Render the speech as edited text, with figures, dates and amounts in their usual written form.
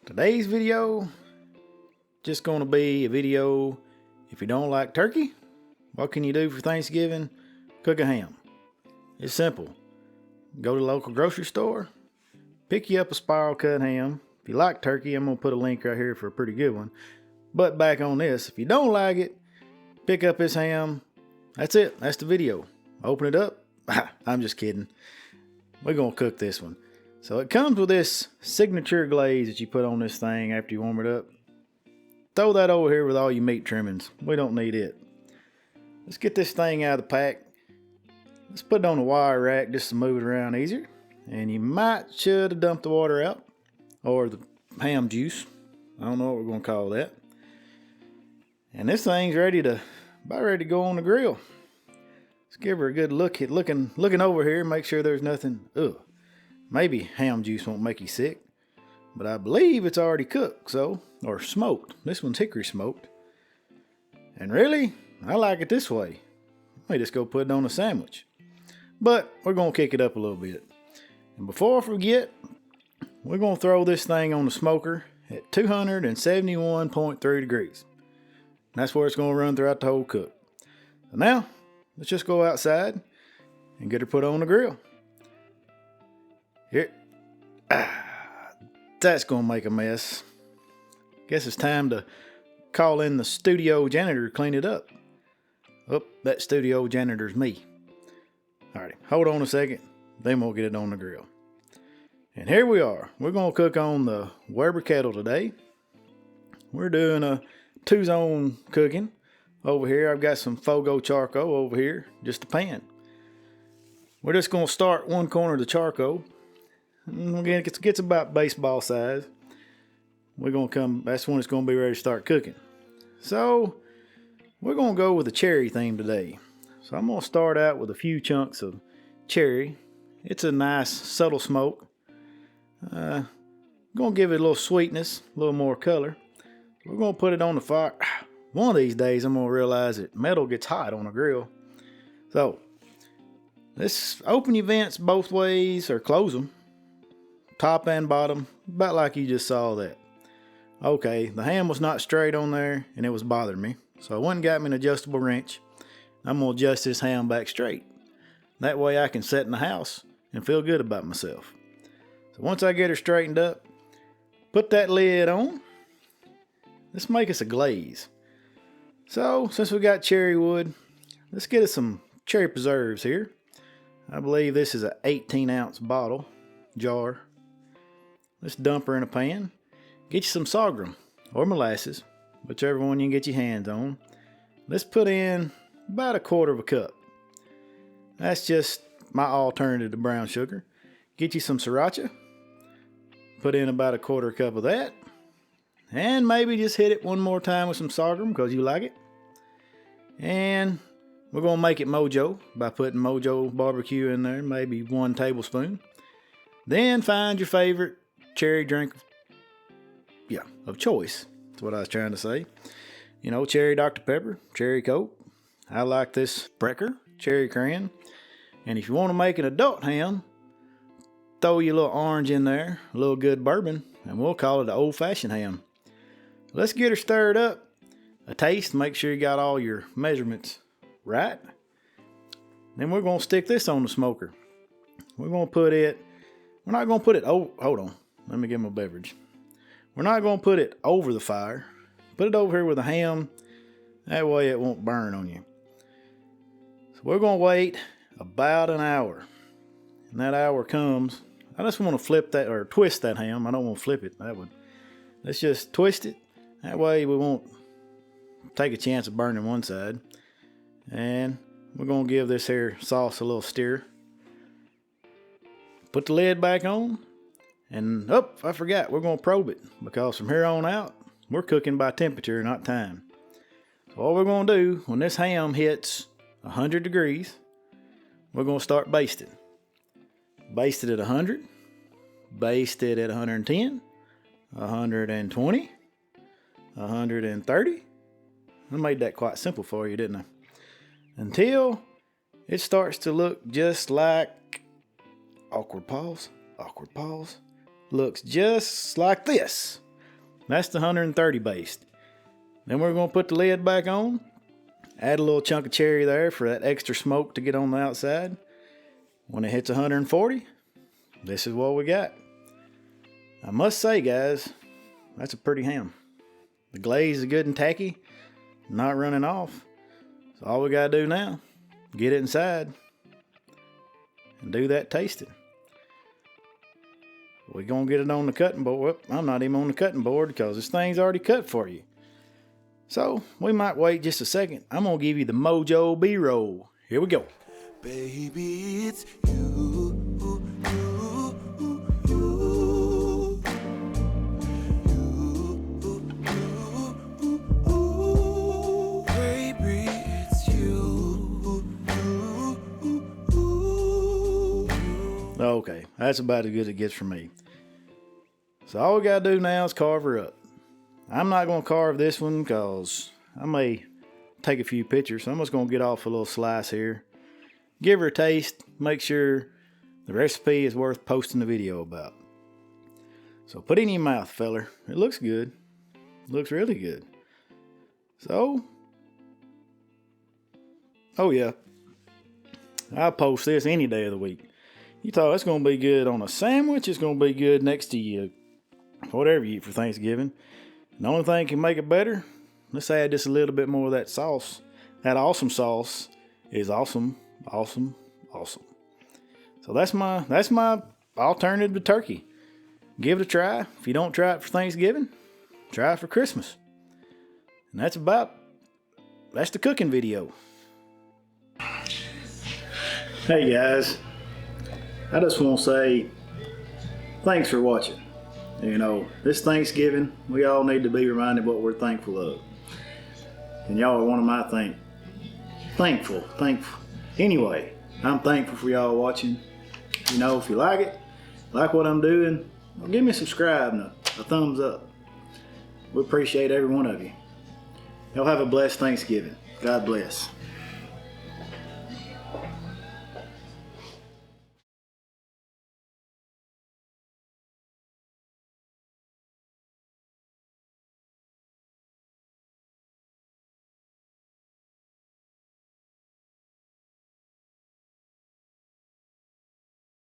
Today's video just gonna be a video. If you don't like turkey, what can you do for Thanksgiving? Cook a ham. It's simple. Go to the local grocery store, pick you up a spiral cut ham. If you like turkey, I'm gonna put a link right here for a pretty good one. But back on this, if you don't like it, pick up this ham. That's it. That's the video. Open it up. I'm just kidding. We're gonna cook this one. So it comes with this signature glaze that you put on this thing after you warm it up. Throw that over here with all your meat trimmings. We don't need it. Let's get this thing out of the pack. Let's put it on a wire rack just to move it around easier. And you should have dumped the water out, or the ham juice. I don't know what we're gonna call that. And this thing's about ready to go on the grill. Let's give her a good look at looking over here, make sure there's nothing. Maybe ham juice won't make you sick, but I believe it's already cooked, or smoked. This one's hickory smoked. And really, I like it this way. I may just go put it on a sandwich. But we're gonna kick it up a little bit. And before I forget, we're gonna throw this thing on the smoker at 271.3 degrees. And that's where it's gonna run throughout the whole cook. So now, let's just go outside and get her put on the grill. Here. That's gonna make a mess. Guess it's time to call in the studio janitor to clean it up. Oh, that studio janitor's me. Alrighty, hold on a second, then we'll get it on the grill. And here we are. We're gonna cook on the Weber Kettle today. We're doing a 2-zone cooking. Over here, I've got some FOGO charcoal over here, just a pan. We're just gonna start one corner of the charcoal. Again, it gets about baseball size. That's when it's gonna be ready to start cooking. So, we're gonna go with a cherry theme today. So I'm gonna start out with a few chunks of cherry. It's a nice subtle smoke. Gonna give it a little sweetness, a little more color. We're gonna put it on the fire. One of these days I'm gonna realize that metal gets hot on a grill. So, let's open your vents both ways or close them. Top and bottom, about like you just saw that. Okay, the ham was not straight on there and it was bothering me. So I went and got me an adjustable wrench. I'm gonna adjust this ham back straight. That way I can sit in the house and feel good about myself. So once I get her straightened up, put that lid on. Let's make us a glaze. So since we got cherry wood, let's get us some cherry preserves here. I believe this is an 18-ounce bottle, jar. Let's dump her in a pan. Get you some sorghum or molasses, whichever one you can get your hands on. Let's put in about 1/4 cup. That's just my alternative to brown sugar. Get you some sriracha. Put in about 1/4 cup of that. And maybe just hit it one more time with some sorghum because you like it. And we're going to make it MOJO by putting MOJO barbecue in there, maybe 1 tablespoon. Then find your favorite cherry drink of choice. That's what I was trying to say. You know, cherry Dr. Pepper, cherry Coke. I like this Brecker, cherry crayon. And if you want to make an adult ham, throw your little orange in there, a little good bourbon, and we'll call it an old-fashioned ham. Let's get her stirred up. A taste, make sure you got all your measurements right. Then we're going to stick this on the smoker. We're not going to put it, hold on, let me get my beverage. We're not going to put it over the fire. Put it over here with the ham. That way it won't burn on you. So we're going to wait about an hour. And that hour comes. I just want to flip that or twist that ham. I don't want to flip it. Let's just twist it. That way we won't take a chance of burning one side. And we're going to give this here sauce a little stir. Put the lid back on. And, I forgot, we're going to probe it. Because from here on out, we're cooking by temperature, not time. So all we're going to do, when this ham hits 100 degrees, we're going to start basting. Baste it at 100. Baste it at 110. 120. 130. I made that quite simple for you, didn't I? Until it starts to look just like, awkward pause, looks just like this. That's the 130 baste. Then we're going to put the lid back on. Add a little chunk of cherry there for that extra smoke to get on the outside. When it hits 140, this is what we got. I must say, guys, that's a pretty ham. The glaze is good and tacky, not running off. So all we got to do now, get it inside and do that tasting. We're going to get it on the cutting board. Well, I'm not even on the cutting board because this thing's already cut for you. So we might wait just a second. I'm going to give you the MOJO B-roll. Here we go. Baby, it's you. Baby, it's you. Okay, that's about as good as it gets for me. So all we got to do now is carve her up. I'm not going to carve this one because I may take a few pictures. So I'm just going to get off a little slice here. Give her a taste. Make sure the recipe is worth posting the video about. So put it in your mouth, feller. It looks good. It looks really good. So, oh yeah, I'll post this any day of the week. You thought it's going to be good on a sandwich. It's going to be good next to you, whatever you eat for Thanksgiving. The only thing can make it better, let's add just a little bit more of that sauce. That awesome sauce is awesome, awesome, awesome. So that's my alternative to turkey. Give it a try. If you don't try it for Thanksgiving, try it for Christmas. And that's the cooking video. Hey guys, I just want to say thanks for watching. You know, this Thanksgiving, we all need to be reminded what we're thankful of. And y'all are one of my thankful. Anyway, I'm thankful for y'all watching. You know, if you like what I'm doing, well, give me a subscribe and a thumbs up. We appreciate every one of you. Y'all have a blessed Thanksgiving. God bless.